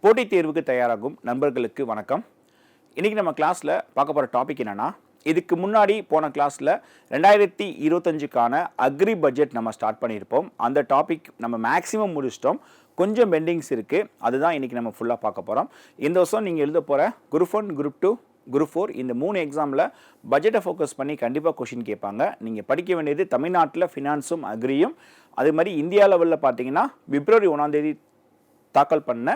போட்டித் தேர்வுக்கு தயாராகும் நண்பர்களுக்கு வணக்கம். இன்றைக்கி நம்ம கிளாஸில் பார்க்க போகிற டாபிக் என்னென்னா, இதுக்கு முன்னாடி போன கிளாஸில் 2025க்கான அக்ரி பட்ஜெட் நம்ம ஸ்டார்ட் பண்ணியிருப்போம். அந்த டாபிக் நம்ம மேக்ஸிமம் முடிச்சிட்டோம். கொஞ்சம் பெண்டிங்ஸ் இருக்குது. அதுதான் இன்றைக்கி நம்ம ஃபுல்லாக பார்க்க போகிறோம். இந்த வருஷம் நீங்கள் எழுத போகிற குரூப் 1, குரூப் 2, குரூப் 4 இந்த 3 எக்ஸாமில் பட்ஜெட்டை ஃபோக்கஸ் பண்ணி கண்டிப்பாக கொஷின் கேட்பாங்க. நீங்கள் படிக்க வேண்டியது தமிழ்நாட்டில் ஃபினான்ஸும் அக்ரியும், அது மாதிரி இந்தியா லெவலில் பார்த்தீங்கன்னா பிப்ரவரி 1 தாக்கல் பண்ண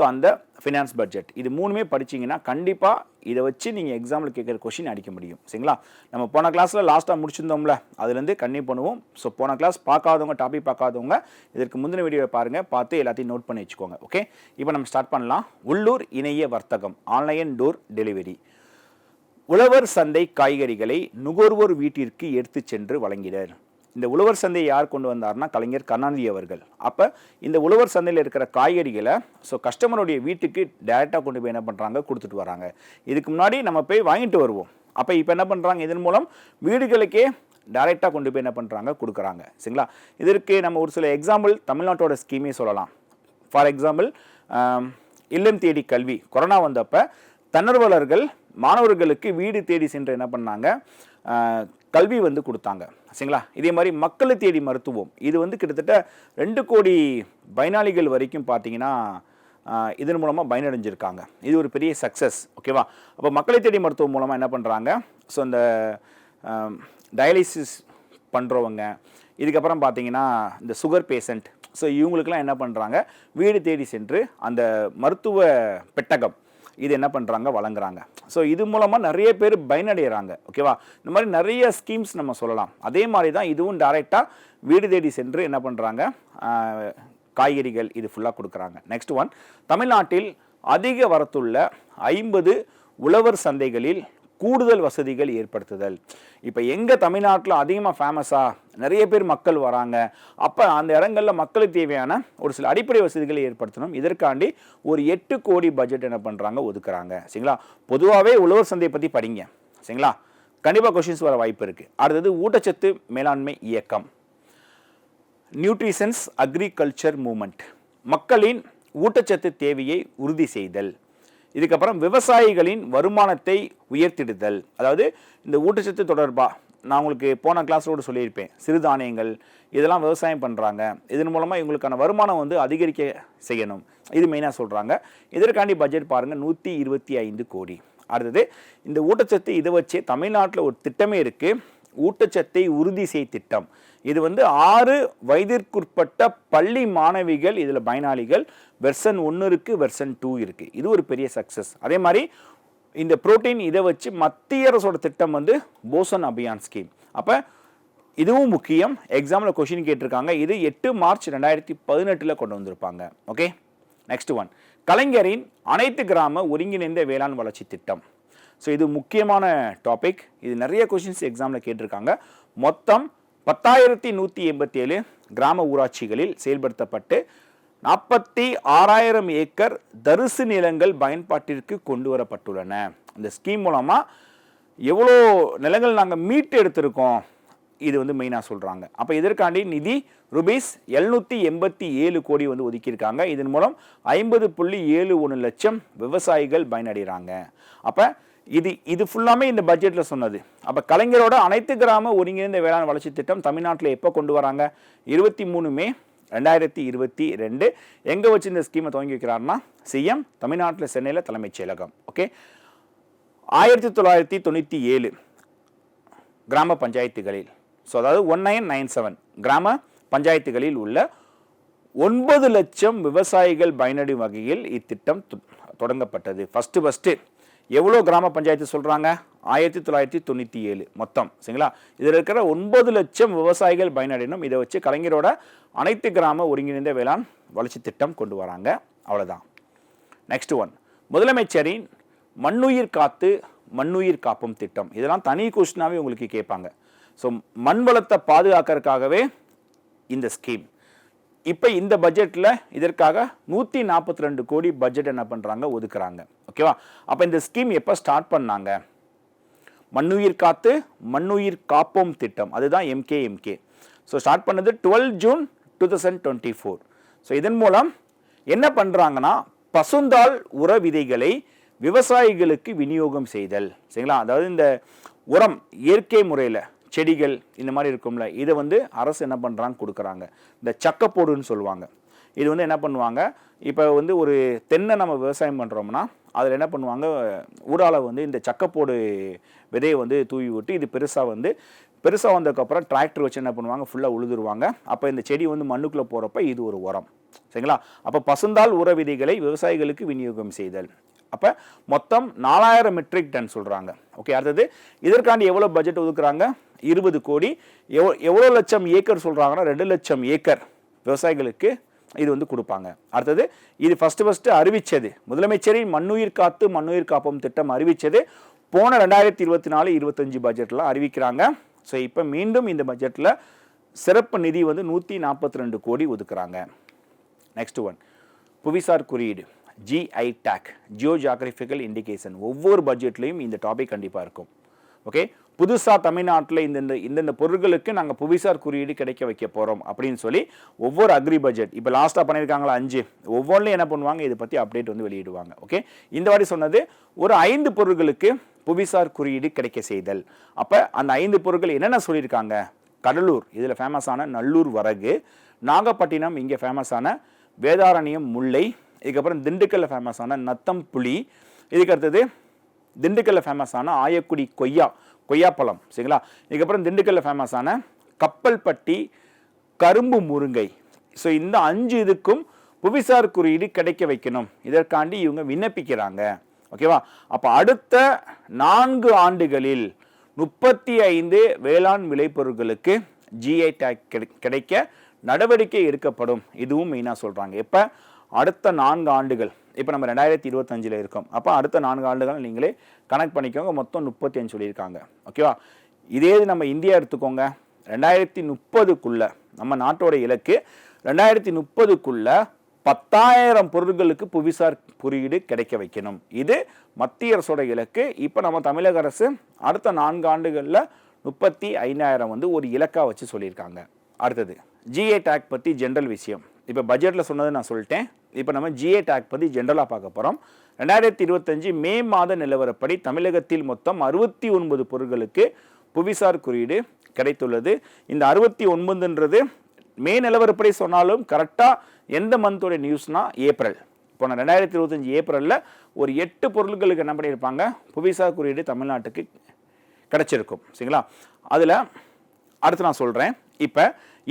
அந்த ஃபினான்ஸ் பட்ஜெட் இது மூணுமே படிச்சிங்கன்னா கண்டிப்பாக இதை வச்சு நீங்கள் எக்ஸாமில் கேட்குற கொஷின் அடிக்க முடியும். சரிங்களா? நம்ம போன கிளாஸில் லாஸ்ட்டாக முடிச்சிருந்தோம்ல, அதுலேருந்து கண்டினியூ பண்ணுவோம். ஸோ போன கிளாஸ் பார்க்காதவங்க, டாபிக் பார்க்காதவங்க இதற்கு முந்தின வீடியோவை பாருங்கள், பார்த்து எல்லாத்தையும் நோட் பண்ணி வச்சுக்கோங்க. ஓகே, இப்போ நம்ம ஸ்டார்ட் பண்ணலாம். உள்ளூர் இணைய வர்த்தகம், ஆன்லைன் டோர் டெலிவரி. உழவர் சந்தை காய்கறிகளை நுகர்வோர் வீட்டிற்கு எடுத்து சென்று வழங்கினர். இந்த உழவர் சந்தையை யார் கொண்டு வந்தார்னா கலைஞர் கருணாநிதி அவர்கள். அப்போ இந்த உழவர் சந்தையில் இருக்கிற காய்கறிகளை கஸ்டமருடைய வீட்டுக்கு டைரெக்டாக கொண்டு போய் என்ன பண்ணுறாங்க, கொடுத்துட்டு வராங்க. இதுக்கு முன்னாடி நம்ம போய் வாங்கிட்டு வருவோம். அப்போ இப்போ என்ன பண்ணுறாங்க, இதன் மூலம் வீடுகளுக்கே டைரெக்டாக கொண்டு போய் என்ன பண்ணுறாங்க, கொடுக்குறாங்க. சரிங்களா? இதற்கு நம்ம ஒரு சில எக்ஸாம்பிள் தமிழ்நாட்டோட ஸ்கீமே சொல்லலாம். ஃபார் எக்ஸாம்பிள், இல்லம் தேடி கல்வி. கொரோனா வந்தப்போ தன்னார்வலர்கள் மாணவர்களுக்கு வீடு தேடி சென்று என்ன பண்ணாங்க, கல்வி கொடுத்தாங்க. சரிங்களா? இதே மாதிரி மக்களை தேடி மருத்துவம், இது கிட்டத்தட்ட 2 கோடி பயனாளிகள் வரைக்கும் பார்த்தீங்கன்னா இதன் மூலமாக பயனடைஞ்சிருக்காங்க. இது ஒரு பெரிய சக்ஸஸ். ஓகேவா? அப்போ மக்களை தேடி மருத்துவம் மூலமாக என்ன பண்ணுறாங்க, இந்த டயாலிசிஸ் பண்ணுறவங்க, இதுக்கப்புறம் பார்த்தீங்கன்னா இந்த சுகர் பேஷண்ட், இவங்களுக்கெல்லாம் என்ன பண்ணுறாங்க, வீடு தேடி சென்று அந்த மருத்துவ பெட்டகம் இது என்ன பண்ணுறாங்க, வழங்குறாங்க. இது மூலமாக நிறைய பேர் பயனடைகிறாங்க. ஓகேவா? இந்த மாதிரி நிறைய ஸ்கீம்ஸ் நம்ம சொல்லலாம். அதே மாதிரி தான் இதுவும் டைரெக்டாக வீடு தேடி சென்று என்ன பண்ணுறாங்க, காய்கறிகள் இது ஃபுல்லாக கொடுக்குறாங்க. நெக்ஸ்ட் ஒன், தமிழ்நாட்டில் அதிக வரத்துள்ள 50 உழவர் சந்தைகளில் கூடுதல் வசதிகள் ஏற்படுத்துதல். இப்போ எங்கே தமிழ்நாட்டில் அதிகமாக ஃபேமஸாக நிறைய பேர் மக்கள் வராங்க, அப்போ அந்த இடங்களில் மக்களுக்கு தேவையான ஒரு சில அடிப்படை வசதிகளை ஏற்படுத்தணும். இதற்காண்டி ஒரு 8 கோடி பட்ஜெட் என்ன பண்ணுறாங்க, ஒதுக்குறாங்க. சரிங்களா? பொதுவாகவே உழவர் சந்தையை பற்றி படிங்க. சரிங்களா? கண்டிப்பாக கொஷின்ஸ் வர வாய்ப்பு இருக்குது. அடுத்தது ஊட்டச்சத்து மேலாண்மை இயக்கம், நியூட்ரிஷன்ஸ் அக்ரிகல்ச்சர் மூவ்மெண்ட், மக்களின் ஊட்டச்சத்து தேவையை உறுதி செய்தல். இதுக்கப்புறம் விவசாயிகளின் வருமானத்தை உயர்த்திடுதல். அதாவது இந்த ஊட்டச்சத்து தொடர்பாக நான் உங்களுக்கு போன கிளாஸோடு சொல்லியிருப்பேன், சிறுதானியங்கள் இதெல்லாம் விவசாயம் பண்ணுறாங்க, இதன் மூலமாக இவங்களுக்கான வருமானம் அதிகரிக்க செய்யணும். இது மெயினாக சொல்கிறாங்க. இதற்காண்டி பட்ஜெட் பாருங்கள், 125 கோடி. அடுத்தது இந்த ஊட்டச்சத்து இதை வச்சு தமிழ்நாட்டில் ஒரு திட்டமே இருக்குது, ஊட்டச்சத்தை உறுதி செய் திட்டம். இது 6 வயதிற்குட்பட்ட பள்ளி மாணவிகள் இதில் பயனாளிகள். வெர்ஷன் 1 இருக்குது, வெர்ஷன் 2 இருக்குது. இது ஒரு பெரிய சக்ஸஸ். அதே மாதிரி இந்த புரோட்டீன் இதை வச்சு மத்திய அரசோட திட்டம் போசன் அபியான் ஸ்கீம். அப்போ இதுவும் முக்கியம், எக்ஸாமில் கொஷின் கேட்டிருக்காங்க. இது 8 மார்ச் 2018 கொண்டு வந்திருப்பாங்க. ஓகே, நெக்ஸ்ட் ஒன், கலைஞரின் அனைத்து கிராம ஒருங்கிணைந்த வேளாண் வளர்ச்சி திட்டம். இது முக்கியமான டாபிக். இது நிறைய கொஷின்ஸ் எக்ஸாமில் கேட்டிருக்காங்க. மொத்தம் 10,187 கிராம ஊராட்சிகளில் செயல்படுத்தப்பட்டு 46,000 ஏக்கர் தரிசு நிலங்கள் பயன்பாட்டிற்கு கொண்டு வரப்பட்டுள்ளன. இந்த ஸ்கீம் மூலமாக எவ்வளோ நிலங்கள் நாங்கள் மீட்டு எடுத்திருக்கோம், இது மெயினாக சொல்கிறாங்க. அப்போ இதற்காண்டி நிதி ரூபீஸ் 787 கோடி ஒதுக்கியிருக்காங்க. இதன் மூலம் 50.71 லட்சம் விவசாயிகள் பயனடைகிறாங்க. அப்போ இது ஃபுல்லாமே இந்த பட்ஜெட்டில் சொன்னது. அப்போ கலைஞரோட அனைத்து கிராம ஒருங்கிணைந்த வேளாண் வளர்ச்சி திட்டம் தமிழ்நாட்டில் எப்போ கொண்டு வராங்க, 23 மே 2022 எங்கே வச்சு இந்த ஸ்கீமை துவங்கி வைக்கிறாருன்னா சிஎம், தமிழ்நாட்டில் சென்னையில் தலைமைச் செயலகம். ஓகே, 1997 கிராம பஞ்சாயத்துகளில், அதாவது 1997 கிராம பஞ்சாயத்துகளில் உள்ள 9 லட்சம் விவசாயிகள் பயனடையும் வகையில் இத்திட்டம் தொடங்கப்பட்டது. ஃபஸ்ட்டு எவ்வளோ கிராம பஞ்சாயத்து சொல்கிறாங்க, 1997 மொத்தம். சரிங்களா? இதில் இருக்கிற 9 லட்சம் விவசாயிகள் பயனடையணும். இதை வச்சு கலைஞரோட அனைத்து கிராம ஒருங்கிணைந்த வேளாண் வளர்ச்சி திட்டம் கொண்டு வராங்க. அவ்வளோதான். நெக்ஸ்ட் ஒன், முதலமைச்சரின் மண்ணுயிர் காத்து மண்ணுயிர் காப்பும் திட்டம். இதெல்லாம் தனி கொஸ்டினாவே உங்களுக்கு கேட்பாங்க. மண் வளத்தை பாதுகாக்கிறதுக்காகவே இந்த ஸ்கீம். இப்போ இந்த பட்ஜெட்டில் இதற்காக 142 கோடி பட்ஜெட் என்ன பண்ணுறாங்க, ஒதுக்குறாங்க. ஓகேவா? அப்போ இந்த ஸ்கீம் எப்போ ஸ்டார்ட் பண்ணாங்க, மண்ணுயிர் காத்து மண்ணுயிர் காப்போம் திட்டம், அதுதான் MKMK. ஸ்டார்ட் பண்ணது 12 ஜூன் 2024. இதன் மூலம் என்ன பண்ணுறாங்கன்னா பசுந்தாள் உர விதைகளை விவசாயிகளுக்கு விநியோகம் செய்தல். சரிங்களா? அதாவது இந்த உரம் இயற்கை முறையில் செடிகள் இந்த மாதிரி இருக்கும்ல, இதை வந்து அரசு என்ன பண்ணுறாங்க, கொடுக்குறாங்க. இந்த சக்கப்போடுன்னு சொல்லுவாங்க. இது வந்து என்ன பண்ணுவாங்க, இப்போ வந்து ஒரு தென்னை நம்ம விவசாயம் பண்ணுறோம்னா அதில் என்ன பண்ணுவாங்க, ஊடால வந்து இந்த சக்கப்போடு விதையை வந்து தூவி விட்டு இது பெருசாக வந்ததுக்கப்புறம் டிராக்டர் வச்சு என்ன பண்ணுவாங்க, ஃபுல்லாக உழுதுருவாங்க. அப்போ இந்த செடி வந்து மண்ணுக்குள்ளே போகிறப்ப இது ஒரு உரம். சரிங்களா? அப்போ பசுந்தாள் உர விதைகளை விவசாயிகளுக்கு விநியோகம் செய்தல். அப்போ மொத்தம் 4000 மெட்ரிக் டன் சொல்கிறாங்க. ஓகே, அடுத்தது இதற்காண்டி எவ்வளோ பட்ஜெட் ஒதுக்குறாங்க, 20 கோடி. எவ்வளோ லட்சம் ஏக்கர் சொல்கிறாங்கன்னா 2 லட்சம் ஏக்கர் விவசாயிகளுக்கு இது வந்து கொடுப்பாங்க. அடுத்தது இது ஃபஸ்ட்டு அறிவித்தது முதலமைச்சரின் மண்ணுயிர் காத்து மண்ணுயிர் காப்போம் திட்டம் அறிவித்தது போன 2024-25 பட்ஜெட்டில் அறிவிக்கிறாங்க. ஸோ இப்போ மீண்டும் இந்த பட்ஜெட்டில் சிறப்பு நிதி வந்து 142 கோடி ஒதுக்குறாங்க. நெக்ஸ்ட் ஒன், புவிசார் குறியீடு GI take, Jio geographical indication. ஒவ்வொரு பட்ஜெட்லையும் இந்த டாபிக் கண்டிப்பாக இருக்கும். ஓகே, புதுசாக தமிழ்நாட்டில் இந்தந்த பொருட்களுக்கு நாங்கள் புவிசார் குறியீடு கிடைக்க வைக்க போகிறோம் அப்படின்னு சொல்லி ஒவ்வொரு அக்ரி பட்ஜெட் இப்போ லாஸ்ட்டாக பண்ணியிருக்காங்களா 5, ஒவ்வொன்றிலையும் என்ன பண்ணுவாங்க, இதை பற்றி அப்டேட் வந்து வெளியிடுவாங்க. ஓகே, இந்த வாட்டி சொன்னது ஒரு 5 பொருட்களுக்கு புவிசார் குறியீடு கிடைக்க செய்தல். அப்போ அந்த 5 பொருட்கள் என்னென்ன சொல்லியிருக்காங்க, கடலூர் இதில் ஃபேமஸான நல்லூர் வரகு, நாகப்பட்டினம் இங்கே ஃபேமஸான வேதாரண்யம் முல்லை, இதுக்கப்புறம் திண்டுக்கல்ல ஃபேமஸான நத்தம் புளி, இதுக்கு அடுத்தது திண்டுக்கல்ல ஃபேமஸான ஆயக்குடி கொய்யாப்பழம். சரிங்களா? இதுக்கப்புறம் திண்டுக்கல்ல ஃபேமஸான கப்பல்பட்டி கரும்பு முருங்கை. ஸோ இந்த 5 இதுக்கும் புவிசார் குறியீடு கிடைக்க வைக்கணும், இதற்காண்டி இவங்க விண்ணப்பிக்கிறாங்க. ஓகேவா? அப்போ அடுத்த 4 ஆண்டுகளில் 35 வேளாண் விளைபொருட்களுக்கு GI டேக் கிடைக்க நடவடிக்கை எடுக்கப்படும். இதுவும் மெயினாக சொல்கிறாங்க. எப்போ, அடுத்த 4 ஆண்டுகள். இப்போ நம்ம 2025 இருக்கோம். அப்போ அடுத்த 4 ஆண்டுகள் நீங்களே கனெக்ட் பண்ணிக்கோங்க. மொத்தம் 35 சொல்லியிருக்காங்க. ஓகேவா? இதே நம்ம இந்தியா எடுத்துக்கோங்க, 2030க்குள்ள நம்ம நாட்டோட இலக்கு 2030க்குள்ள 10,000 பொருட்களுக்கு புவிசார் குறியீடு கிடைக்க வைக்கணும். இது மத்திய அரசோட இலக்கு. இப்போ நம்ம தமிழக அரசு அடுத்த 4 ஆண்டுகளில் 35,000 வந்து ஒரு இலக்காக வச்சு சொல்லியிருக்காங்க. அடுத்தது GI டேக் பற்றி ஜென்ரல் விஷயம். இப்போ பட்ஜெட்டில் சொன்னது நான் சொல்லிட்டேன். இப்போ நம்ம GI டேக் பற்றி ஜென்ரலாக பார்க்க போகிறோம். 2025 மே மாத நிலவரப்படி தமிழகத்தில் மொத்தம் 69 பொருட்களுக்கு புவிசார் குறியீடு கிடைத்துள்ளது. இந்த 69ன்றது மே நிலவரப்படி சொன்னாலும் கரெக்டாக எந்த மந்தோட நியூஸ்னா ஏப்ரல். இப்போ 2025 ஏப்ரலில் ஒரு 8 பொருட்களுக்கு என்ன பண்ணியிருப்பாங்க, புவிசார் குறியீடு தமிழ்நாட்டுக்கு கிடைச்சிருக்கும். சரிங்களா? அதில் அடுத்து நான் சொல்கிறேன். இப்போ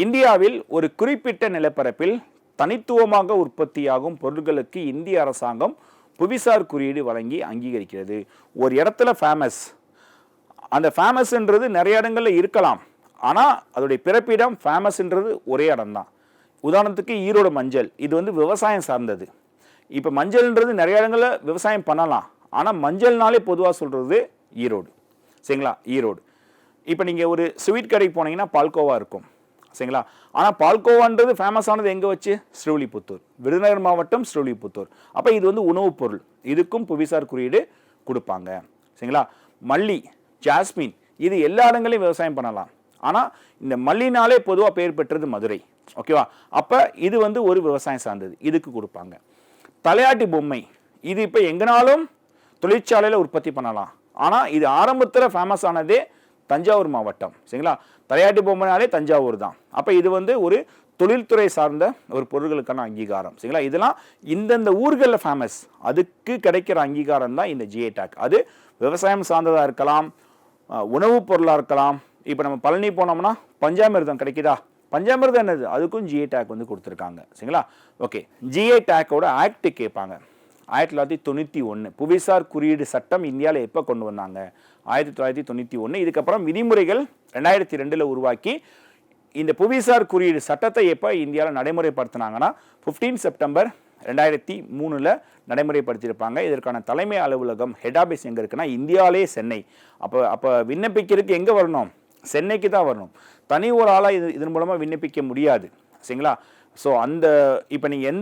இந்தியாவில் ஒரு குறிப்பிட்ட நிலப்பரப்பில் தனித்துவமாக உற்பத்தியாகும் பொருட்களுக்கு இந்திய அரசாங்கம் புவிசார் குறியீடு வழங்கி அங்கீகரிக்கிறது. ஒரு இடத்துல ஃபேமஸ், அந்த ஃபேமஸ்ன்றது நிறைய இடங்களில் இருக்கலாம், ஆனால் அதோடைய பிறப்பிடம் ஃபேமஸ்ன்றது ஒரே இடம் தான். உதாரணத்துக்கு ஈரோடு மஞ்சள், இது வந்து விவசாயம் சார்ந்தது. இப்போ மஞ்சள்ன்றது நிறைய இடங்களில் விவசாயம் பண்ணலாம், ஆனால் மஞ்சள்னாலே பொதுவாக சொல்கிறது ஈரோடு. சரிங்களா? ஈரோடு. இப்போ நீங்கள் ஒரு ஸ்வீட் கடைக்கு போனீங்கன்னா பால்கோவா இருக்கும். சரிங்களா? ஆனால் பால்கோவான்றது ஃபேமஸானது எங்கே வச்சு, ஸ்ரீவில்லிபுத்தூர், விருதுநகர் மாவட்டம் ஸ்ரீவில்லிபுத்தூர். அப்போ இது வந்து உணவுப் பொருள், இதுக்கும் புவிசார் குறியீடு கொடுப்பாங்க. சரிங்களா? மல்லி, ஜாஸ்மின், இது எல்லா இடங்களையும் விவசாயம் பண்ணலாம், ஆனால் இந்த மல்லினாலே பொதுவாக பெயர் பெற்றது மதுரை. ஓகேவா? அப்போ இது வந்து ஒரு விவசாயம் சார்ந்தது, இதுக்கு கொடுப்பாங்க. தலையாட்டி பொம்மை, இது இப்போ எங்கனாலும் தொழிற்சாலையில் உற்பத்தி பண்ணலாம், ஆனால் இது ஆரம்பத்தில் ஃபேமஸ் ஆனதே தஞ்சாவூர் மாவட்டம். சரிங்களா? தலையாட்டி பொம்மைனாலே தஞ்சாவூர் தான். அப்போ இது வந்து ஒரு தொழில்துறை சார்ந்த ஒரு பொருட்களுக்கான அங்கீகாரம். சரிங்களா? இதெல்லாம் இந்தந்த ஊர்களில் ஃபேமஸ், அதுக்கு கிடைக்கிற அங்கீகாரம் தான் இந்த GI டேக். அது விவசாயம் சார்ந்ததாக இருக்கலாம், உணவுப் பொருளாக இருக்கலாம். இப்போ நம்ம பழனி போனோம்னா பஞ்சாமிர்தம் கிடைக்குதா, பஞ்சாமிர்தம் என்னது, அதுக்கும் GI டேக் வந்து கொடுத்துருக்காங்க. சரிங்களா? ஓகே, GI டேக்கோட ஆக்ட் கேட்பாங்க. 1991 புவிசார் குறியீடு சட்டம் இந்தியாவில் எப்போ கொண்டு வந்தாங்க, 1991. இதுக்கப்புறம் விதிமுறைகள் 2002 உருவாக்கி இந்த புவிசார் குறியீடு சட்டத்தை எப்போ இந்தியாவில் நடைமுறைப்படுத்தினாங்கன்னா 15 செப்டம்பர் 2003 நடைமுறைப்படுத்தியிருப்பாங்க. இதற்கான தலைமை அலுவலகம் ஹெட் ஆஃபீஸ் எங்கே இருக்குன்னா இந்தியாவிலே சென்னை. அப்போ விண்ணப்பிக்கிறதுக்கு எங்கே வரணும், சென்னைக்கு தான் வரணும். தனி ஒரு ஆளாக இதன் மூலமாக விண்ணப்பிக்க முடியாது. சரிங்களா? ஸோ அந்த இப்போ நீங்கள்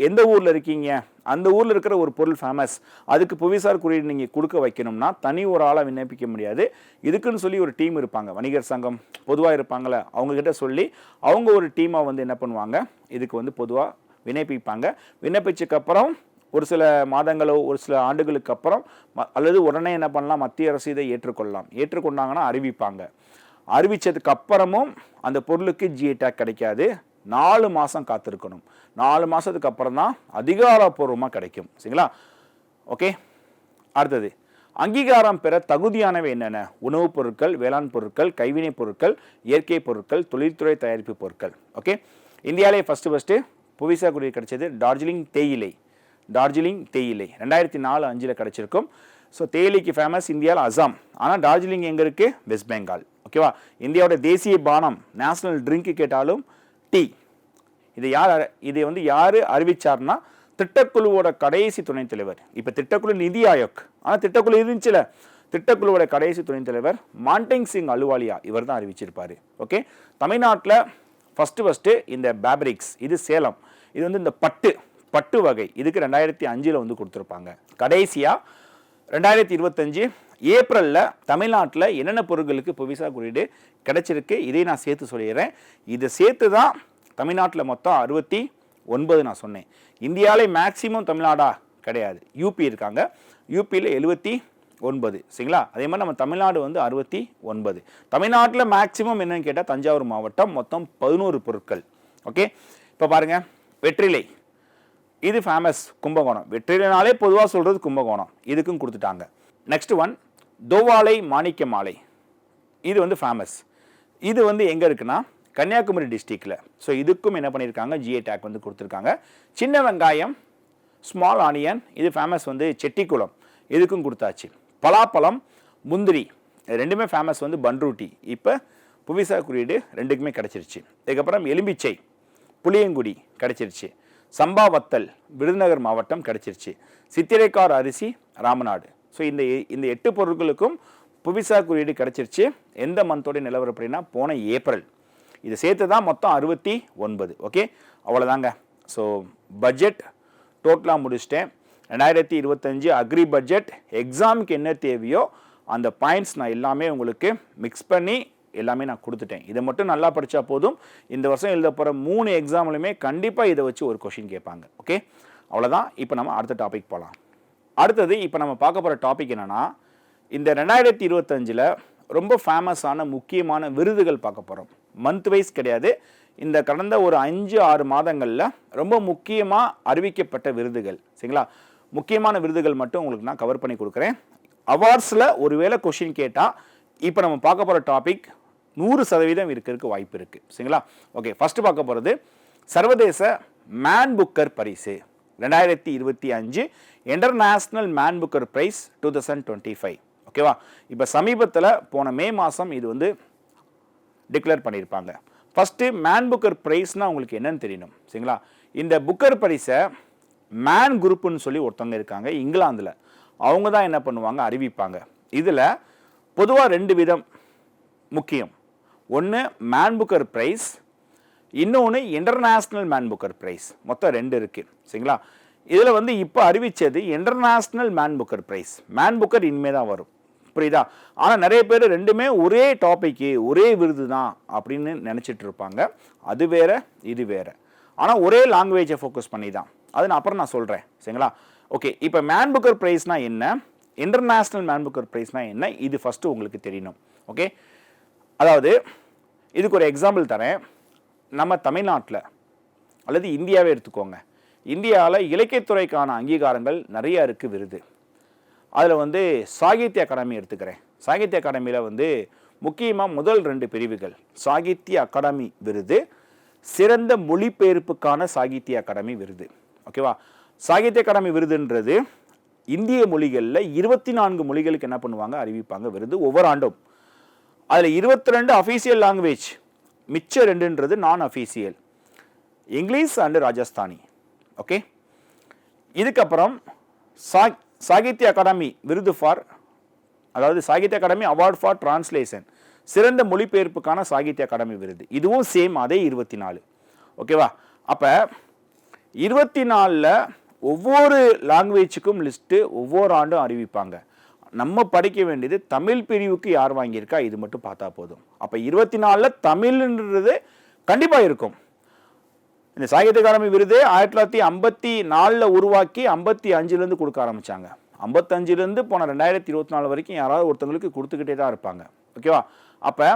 எந்த ஊரில் இருக்கீங்க, அந்த ஊரில் இருக்கிற ஒரு பொருள் ஃபேமஸ், அதுக்கு புவிசார் குறியீடு நீங்கள் கொடுக்க வைக்கணும்னா தனி ஒரு ஆளாக விண்ணப்பிக்க முடியாது. இதுக்குன்னு சொல்லி ஒரு டீம் இருப்பாங்க, வணிகர் சங்கம் பொதுவாக இருப்பாங்களே, அவங்கக்கிட்ட சொல்லி அவங்க ஒரு டீமாக வந்து என்ன பண்ணுவாங்க, இதுக்கு வந்து பொதுவாக விண்ணப்பிப்பாங்க. விண்ணப்பிச்சதுக்கப்புறம் ஒரு சில மாதங்களோ ஒரு சில ஆண்டுகளுக்கு அப்புறம் அல்லது உடனே என்ன பண்ணலாம், மத்திய அரசு இதை ஏற்றுக்கொள்ளலாம். ஏற்றுக்கொண்டாங்கன்னா அறிவிப்பாங்க. அறிவித்ததுக்கு அப்புறமும் அந்த பொருளுக்கு ஜிஐ டேக் கிடைக்காது. 4 மாதம் காத்திருக்கணும். 4 மாதத்துக்கு அப்புறம் தான் அதிகாரப்பூர்வமாக கிடைக்கும். சரிங்களா? ஓகே. அடுத்தது, அங்கீகாரம் பெற தகுதியானவை என்னென்ன? உணவுப் பொருட்கள், வேளாண் பொருட்கள், கைவினைப் பொருட்கள், இயற்கை பொருட்கள், தொழில்துறை தயாரிப்பு பொருட்கள். ஓகே. இந்தியாவிலே ஃபஸ்ட்டு புவிசார் குறியீடு கிடைச்சது டார்ஜிலிங் தேயிலை. 2004-5 கிடைச்சிருக்கும். ஸோ தேயிலைக்கு ஃபேமஸ் இந்தியாவில் அசாம். ஆனால் டார்ஜிலிங் எங்கே இருக்குது? வெஸ்ட் பெங்கால். ஓகேவா? இந்தியாவோட தேசிய பானம், நேஷனல் ட்ரிங்க் கேட்டாலும் டீ. இதை வந்து யார் அறிவிச்சார்னா திட்டக்குழுவோட கடைசி துணைத் தலைவர். இப்போ திட்டக்குழு நிதி ஆயோக், ஆனால் திட்டக்குழு இருந்துச்சுல, திட்டக்குழுவோட கடைசி துணைத் தலைவர் மான்டேங் சிங் அலுவாலியா, இவர் தான் அறிவிச்சிருப்பார். ஓகே. தமிழ்நாட்டில் ஃபஸ்ட்டு இந்த பேப்ரிக்ஸ், இது சேலம். இது வந்து இந்த பட்டு வகை, இதுக்கு 2005 வந்து கொடுத்துருப்பாங்க. கடைசியாக 2025 ஏப்ரலில் தமிழ்நாட்டில் என்னென்ன பொருட்களுக்கு புவிசார் குறியீடு கிடைச்சிருக்கு, இதை நான் சேர்த்து சொல்லிடுறேன். இதை சேர்த்து தான் தமிழ்நாட்டில் மொத்தம் 69 நான் சொன்னேன். இந்தியாவிலே மேக்சிமம் தமிழ்நாடா கிடையாது, யூபி இருக்காங்க. யூபியில் 79. சரிங்களா? அதே மாதிரி நம்ம தமிழ்நாடு வந்து 69. தமிழ்நாட்டில் மேக்சிமம் என்னன்னு கேட்டால் தஞ்சாவூர் மாவட்டம், மொத்தம் 11 பொருட்கள். ஓகே. இப்போ பாருங்கள், வெற்றிலை, இது ஃபேமஸ் கும்பகோணம். வெற்றிலைனாலே பொதுவாக சொல்கிறது கும்பகோணம், இதுக்கும் கொடுத்துட்டாங்க. நெக்ஸ்ட் ஒன் தோவாலை மாணிக்க மாலை, இது வந்து ஃபேமஸ். இது வந்து எங்கே இருக்குன்னா கன்னியாகுமரி டிஸ்ட்ரிக்டில். ஸோ இதுக்கும் என்ன பண்ணியிருக்காங்க, ஜிஐ டேக் வந்து கொடுத்துருக்காங்க. சின்ன வெங்காயம், ஸ்மால் ஆனியன், இது ஃபேமஸ் வந்து செட்டிக்குளம், இதுக்கும் கொடுத்தாச்சு. பலாப்பழம், முந்திரி, ரெண்டுமே ஃபேமஸ் வந்து பன்ருட்டி. இப்போ புவிசார் குறியீடு ரெண்டுக்குமே கிடச்சிருச்சு. இதுக்கப்புறம் எலும்பிச்சை, புளியங்குடி கிடச்சிருச்சு. சம்பா வத்தல், விருதுநகர் மாவட்டம் கிடச்சிருச்சு. சித்திரைக்கார் அரிசி, ராமநாடு. ஸோ இந்த 8 பொருட்களுக்கும் புவிசார் குறியீடு கிடச்சிருச்சு. எந்த மந்தோட நிலவரம் அப்படின்னா போன ஏப்ரல். இது சேர்த்து தான் மொத்தம் 69. ஓகே, அவ்வளோதாங்க. ஸோ பட்ஜெட் டோட்டலாக முடிச்சிட்டேன். 2025 அக்ரி பட்ஜெட் எக்ஸாமுக்கு என்ன தேவையோ அந்த பாயிண்ட்ஸ் நான் எல்லாமே உங்களுக்கு மிக்ஸ் பண்ணி எல்லாமே நான் கொடுத்துட்டேன். இதை மட்டும் நல்லா படித்தா போதும். இந்த வருஷம் எழுத போகிற 3 எக்ஸாம்லையுமே கண்டிப்பாக இதை வச்சு ஒரு கொஷின் கேட்பாங்க. ஓகே, அவ்வளோதான். இப்போ நம்ம அடுத்த டாபிக் போகலாம். அடுத்தது இப்போ நம்ம பார்க்க போகிற டாபிக் என்னென்னா, இந்த 2025 ரொம்ப ஃபேமஸான முக்கியமான விருதுகள் பார்க்க போகிறோம். மந்த் வைஸ் கிடையாது, இந்த கடந்த ஒரு 5-6 மாதங்களில் ரொம்ப முக்கியமாக அறிவிக்கப்பட்ட விருதுகள். சரிங்களா? முக்கியமான விருதுகள் மட்டும் உங்களுக்கு நான் கவர் பண்ணி கொடுக்குறேன். அவார்ட்ஸில் ஒருவேளை கொஷின் கேட்டால் இப்போ நம்ம பார்க்க போகிற டாபிக் 100% இருக்கிறதுக்கு வாய்ப்பு இருக்குது. சரிங்களா? ஓகே, ஃபஸ்ட்டு பார்க்க போகிறது சர்வதேச மேன் புக்கர் பரிசு 2025 இன்டர்நேஷ்னல் மேன் புக்கர் பிரைஸ் 2025. ஓகேவா? இப்போ சமீபத்தில் போன மே மாதம் இது வந்து டிக்ளேர் பண்ணியிருப்பாங்க. ஃபஸ்ட்டு மேன் புக்கர் ப்ரைஸ்னால் உங்களுக்கு என்னன்னு தெரியணும். சரிங்களா? இந்த புக்கர் பரிசை மேன் குரூப்புன்னு சொல்லி ஒருத்தவங்க இருக்காங்க இங்கிலாந்தில், அவங்க தான் என்ன பண்ணுவாங்க, அறிவிப்பாங்க. இதில் பொதுவாக 2 விதம் முக்கியம். ஒன்று மேன் புக்கர் ப்ரைஸ், இன்னொன்று இன்டர்நேஷ்னல் மேன் புக்கர் ப்ரைஸ். மொத்தம் 2 இருக்குது. சரிங்களா? இதில் வந்து இப்போ அறிவித்தது International Man Booker Prize. Man Booker இனிமே தான் வரும், புரியுதா? ஆனால் நிறைய பேர் ரெண்டுமே ஒரே டாப்பிக்கு, ஒரே விருது தான் அப்படின்னு நினச்சிட்டு இருப்பாங்க. அது வேற, இது வேற. ஆனால் ஒரே லாங்குவேஜை ஃபோக்கஸ் பண்ணி தான். அது நான் அப்புறம் நான் சொல்கிறேன். சரிங்களா? ஓகே, இப்போ மேன் புக்கர் ப்ரைஸ்னால் என்ன, இன்டர்நேஷ்னல் மேன் புக்கர் ப்ரைஸ்னால் என்ன, இது ஃபஸ்ட்டு உங்களுக்கு தெரியணும். ஓகே, அதாவது இதுக்கு ஒரு எக்ஸாம்பிள் தரேன். நம்ம தமிழ்நாட்டில் அல்லது இந்தியாவே எடுத்துக்கோங்க. இந்தியாவில் இலக்கியத்துறைக்கான அங்கீகாரங்கள் நிறையா இருக்குது விருது. அதில் வந்து சாகித்ய அகாடமி எடுத்துக்கிறேன். சாகித்ய அகாடமியில் வந்து முக்கியமாக முதல் 2 பிரிவுகள் சாகித்ய அகாடமி விருது, சிறந்த மொழிபெயர்ப்புக்கான சாகித்ய அகாடமி விருது. ஓகேவா? சாகித்ய அகாடமி விருதுன்றது இந்திய மொழிகளில் 24 மொழிகளுக்கு என்ன பண்ணுவாங்க, அறிவிப்பாங்க விருது ஒவ்வொரு ஆண்டும். அதில் 22 அஃபீஷியல் லாங்குவேஜ், மிச்ச 2ன்றது நான் official, English and Rajasthani. Okay, இதுக்கப்புறம் சாகித்ய அகாடமி விருது ஃபார், அதாவது Sahitya Akademi award for translation, சிறந்த மொழிபெயர்ப்புக்கான சாகித்ய அகாடமி விருது. இதுவும் சேம், அதே 24. ஓகேவா? அப்போ 24ல் ஒவ்வொரு லாங்குவேஜுக்கும் லிஸ்ட்டு ஒவ்வொரு ஆண்டும் அறிவிப்பாங்க. நம்ம படிக்க வேண்டியது தமிழ் பிரிவுக்கு யார் வாங்கியிருக்கா, இது மட்டும் பார்த்தா போதும். அப்போ 24ல் தமிழ்ன்றது கண்டிப்பாக இருக்கும். இந்த சாகித்ய அகாடமி விருது 1954 உருவாக்கி 55லேருந்து கொடுக்க ஆரம்பித்தாங்க. 55லேருந்து போன 2024 வரைக்கும் யாராவது ஒருத்தவங்களுக்கு கொடுத்துக்கிட்டே தான் இருப்பாங்க. ஓகேவா? அப்போ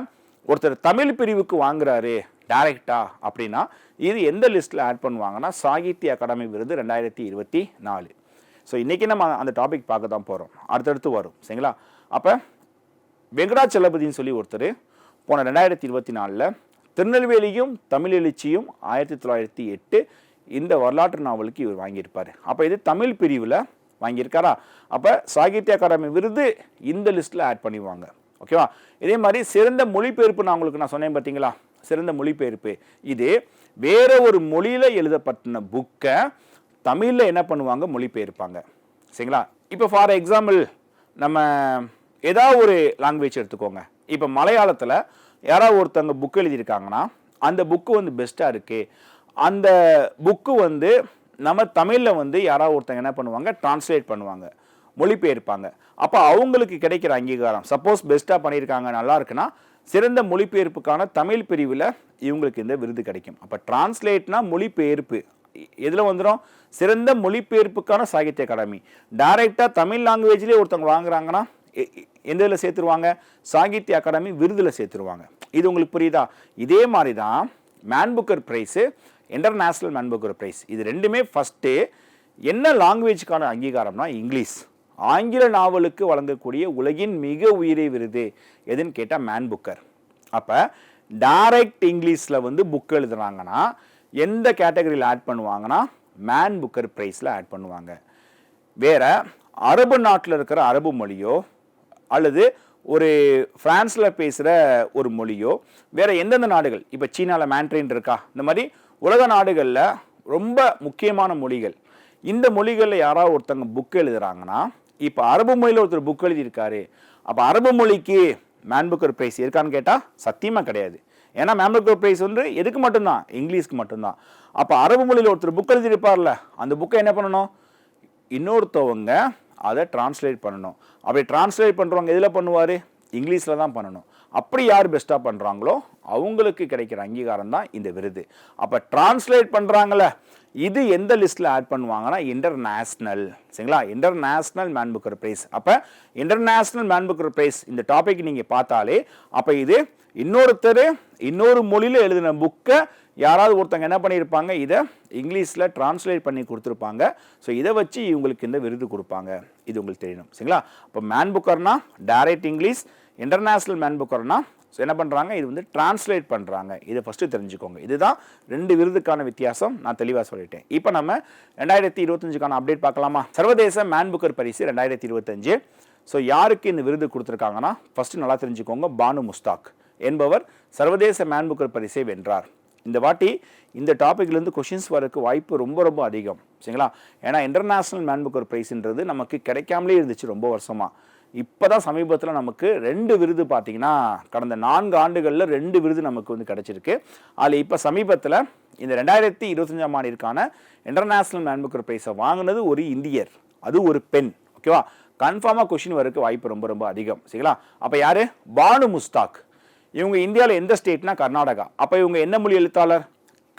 ஒருத்தர் தமிழ் பிரிவுக்கு வாங்குறாரு டைரக்டா அப்படின்னா இது எந்த லிஸ்ட்டில் ஆட் பண்ணுவாங்கன்னா சாகித்ய அகாடமி விருது 2024. ஸோ இன்றைக்கி நம்ம அந்த டாபிக் பார்க்க தான் போகிறோம், அடுத்தடுத்து வரும். சரிங்களா? அப்போ வெங்கடாச்சலபதினு சொல்லி ஒருத்தர் போன 2024 திருநெல்வேலியும் தமிழ் எழுச்சியும் 1908 இந்த வரலாற்று நாவலுக்கு இவர் வாங்கியிருப்பார். அப்போ இது தமிழ் பிரிவில் வாங்கியிருக்காரா? அப்போ சாகித்ய அகாடமி விருது இந்த லிஸ்ட்டில் ஆட் பண்ணிடுவாங்க. ஓகேவா? இதே மாதிரி சிறந்த மொழிபெயர்ப்பு நான் உங்களுக்கு சொன்னேன் பார்த்தீங்களா, சிறந்த மொழிபெயர்ப்பு இது வேற ஒரு மொழியில் எழுதப்பட்ட புக்கை தமிழில் என்ன பண்ணுவாங்க, மொழிபெயர்ப்பாங்க. சரிங்களா? இப்போ ஃபார் எக்ஸாம்பிள் நம்ம ஏதாவது ஒரு லாங்குவேஜ் எடுத்துக்கோங்க. இப்போ மலையாளத்தில் யாராவது ஒருத்தவங்க புக் எழுதியிருக்காங்கன்னா அந்த புக்கு வந்து பெஸ்ட்டாக இருக்குது, அந்த புக்கு வந்து நம்ம தமிழில் யாராவது ஒருத்தங்க என்ன பண்ணுவாங்க, டிரான்ஸ்லேட் பண்ணுவாங்க, மொழிபெயர்ப்பாங்க. அப்போ அவங்களுக்கு கிடைக்கிற அங்கீகாரம், சப்போஸ் பெஸ்ட்டாக பண்ணியிருக்காங்க, நல்லா இருக்குன்னா சிறந்த மொழிபெயர்ப்புக்கான தமிழ் பிரிவில் இவங்களுக்கு இந்த விருது கிடைக்கும். அப்போ டிரான்ஸ்லேட்னா மொழிபெயர்ப்பு எதில் வந்துடும், சிறந்த மொழிபெயர்ப்புக்கான சாகித்ய அகாடமி. டைரெக்டாக தமிழ் லாங்குவேஜ்லேயே ஒருத்தவங்க வாங்குறாங்கன்னா எந்த இதில் சேர்த்துருவாங்க, சாகித்ய அகாடமி விருதில் சேர்த்துருவாங்க. இது உங்களுக்கு புரியுதா? இதே மாதிரி தான் Man Booker Prize, International Man Booker Prize, இது ரெண்டுமே ஃபஸ்ட்டு என்ன லாங்குவேஜுக்கான அங்கீகாரம்னா இங்கிலீஷ். ஆங்கில நாவலுக்கு வழங்கக்கூடிய உலகின் மிக உயரிய விருது எதுன்னு கேட்டால் மேன் புக்கர். அப்போ டைரக்ட் இங்கிலீஷில் புக் எழுதுனாங்கன்னா எந்த கேட்டகரியில் ஆட் பண்ணுவாங்கன்னா மேன் புக்கர் ப்ரைஸில் ஆட் பண்ணுவாங்க. வேற அரபு நாட்டில் இருக்கிற அரபு மொழியோ அல்லது ஒரு பிரான்ஸில் பேசுகிற ஒரு மொழியோ, வேறு எந்தெந்த நாடுகள், இப்போ சீனாவில் மேண்ட்ரின் இருக்கா, இந்த மாதிரி உலக நாடுகளில் ரொம்ப முக்கியமான மொழிகள், இந்த மொழிகளில் யாராவது ஒருத்தவங்க புக் எழுதுகிறாங்கன்னா, இப்போ அரபு மொழியில் ஒருத்தர் புக் எழுதியிருக்காரு, அப்போ அரபு மொழிக்கு மேன் புக்கர் ப்ரைஸ் இருக்கான்னு கேட்டால் சத்தியமாக கிடையாது. ஏன்னா மேன் புக்கர் ப்ரைஸ் எதுக்கு மட்டும்தான், இங்கிலீஷ்க்கு மட்டும்தான். அப்போ அரபு மொழியில் ஒருத்தர் புக் எழுதியிருப்பார்ல, அந்த புக்கை என்ன பண்ணணும், இன்னொருத்தவங்க அதை டிரான்ஸ்லேட் பண்ணணும். அப்படி டிரான்ஸ்லேட் பண்ணுறவங்க எதில் பண்ணுவார், இங்கிலீஷில் தான் பண்ணணும். அப்படி யார் பெஸ்ட்டாக பண்ணுறாங்களோ அவங்களுக்கு கிடைக்கிற அங்கீகாரம் தான் இந்த விருது. அப்போ டிரான்ஸ்லேட் பண்ணுறாங்களே, இது எந்த லிஸ்ட்டில் ஆட் பண்ணுவாங்கன்னா இன்டர்நேஷ்னல். சரிங்களா? International Man Booker Prize. அப்போ இன்டர்நேஷ்னல் மேன் புக்கர் ப்ரைஸ் இந்த டாபிக் நீங்கள் பார்த்தாலே, அப்போ இது இன்னொருத்தர் இன்னொரு மொழியில் எழுதின புக்கை யாராவது ஒருத்தங்க என்ன பண்ணியிருப்பாங்க, இதை இங்கிலீஷில் டிரான்ஸ்லேட் பண்ணி கொடுத்துருப்பாங்க. ஸோ இதை வச்சு இவங்களுக்கு இந்த விருது கொடுப்பாங்க. இது உங்களுக்கு தெரியணும். சரிங்களா? இப்போ மேன் புக்கர்னா டைரக்ட் இங்கிலீஷ், இன்டர்நேஷ்னல் மேன் புக்கர்னா என்ன பண்ணுறாங்க, இது டிரான்ஸ்லேட் பண்ணுறாங்க. இதை ஃபஸ்ட்டு தெரிஞ்சுக்கோங்க. இதுதான் ரெண்டு விருதுக்கான வித்தியாசம். நான் தெளிவாக சொல்லிட்டேன். இப்போ நம்ம 2025க்கான அப்டேட் பார்க்கலாமா? சர்வதேச மேன் புக்கர் பரிசு 2025. ஸோ யாருக்கு இந்த விருது கொடுத்துருக்காங்கன்னா ஃபஸ்ட்டு நல்லா தெரிஞ்சுக்கோங்க. பானு முஸ்தாக் என்பவர் சர்வதேச மேன் புக்கர் பரிசை வென்றார். இந்த வாட்டி இந்த டாப்பிக்லேருந்து கொஷின்ஸ் வரக்கு வாய்ப்பு ரொம்ப ரொம்ப அதிகம். சரிங்களா? ஏன்னா இன்டர்நேஷ்னல் மேன் புக்கர் ப்ரைஸ்ன்றது நமக்கு கிடைக்காமலே இருந்துச்சு ரொம்ப வருஷமாக. இப்போ தான் சமீபத்தில் நமக்கு 2 விருது பார்த்தீங்கன்னா கடந்த 4 ஆண்டுகளில் 2 விருது நமக்கு கிடச்சிருக்கு. அதில் இப்போ சமீபத்தில் இந்த 2025ஆம் ஆண்டிற்கான இன்டர்நேஷ்னல் மேன் புக்கர் ப்ரைஸை வாங்கினது ஒரு இந்தியர், அது ஒரு பெண். ஓகேவா? கன்ஃபார்மாக கொஷின் வரக்கு வாய்ப்பு ரொம்ப ரொம்ப அதிகம். சரிங்களா? அப்போ யார்? பானு முஸ்தாக். இவங்க இந்தியாவில் எந்த ஸ்டேட்னா கர்நாடகா. அப்போ இவங்க என்ன மொழி எழுத்தாளர்?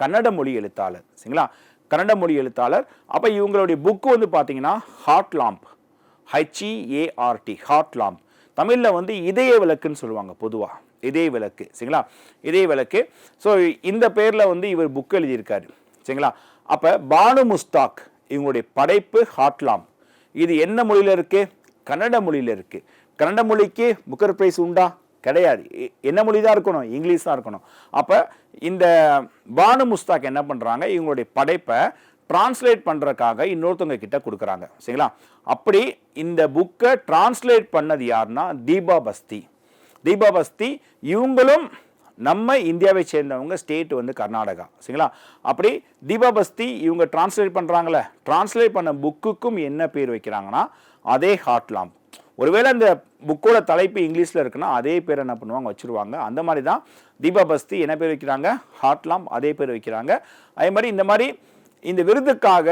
கன்னட மொழி எழுத்தாளர். சரிங்களா? கன்னட மொழி எழுத்தாளர். அப்போ இவங்களுடைய புக்கு பார்த்தீங்கன்னா Heart Lamp, HEART, Heart Lamp. தமிழில் இதய விளக்குன்னு சொல்லுவாங்க பொதுவாக, இதய விளக்கு. சரிங்களா? இதய விளக்கு. ஸோ இந்த பேரில் இவர் புக் எழுதியிருக்காரு. சரிங்களா? அப்போ பானு முஸ்தாக் இவங்களுடைய படைப்பு ஹார்ட் லாம்ப். இது என்ன மொழியில் இருக்குது? கன்னட மொழியில் இருக்குது. கன்னட மொழிக்கு புக்கர் ப்ரைஸ் உண்டா? கிடையாது. என்ன மொழி தான் இருக்கணும்? இங்கிலீஷ் தான் இருக்கணும். அப்போ இந்த பானு முஸ்தாக் என்ன பண்ணுறாங்க, இவங்களுடைய படைப்பை டிரான்ஸ்லேட் பண்ணுறதுக்காக இன்னொருத்தவங்க கிட்ட கொடுக்குறாங்க. சரிங்களா? அப்படி இந்த புக்கை டிரான்ஸ்லேட் பண்ணது யாருன்னா தீபா பஸ்தி. தீபா பஸ்தி இவங்களும் நம்ம இந்தியாவை சேர்ந்தவங்க, ஸ்டேட் கர்நாடகா. சரிங்களா? அப்படி தீபா பஸ்தி இவங்க டிரான்ஸ்லேட் பண்ணுறாங்களே, டிரான்ஸ்லேட் பண்ண புக்குக்கும் என்ன பேர் வைக்கிறாங்கன்னா அதே ஹார்ட் லாம்ப். ஒருவேளை அந்த புக்கோட தலைப்பு இங்கிலீஷில் இருக்குன்னா அதே பேர் என்ன பண்ணுவாங்க, வச்சுருவாங்க. அந்த மாதிரி தான் தீபா பஸ்தி என்ன பேர் வைக்கிறாங்க, ஹார்ட் லாம்ப் அதே பேர் வைக்கிறாங்க. அதே மாதிரி இந்த மாதிரி இந்த விருதுக்காக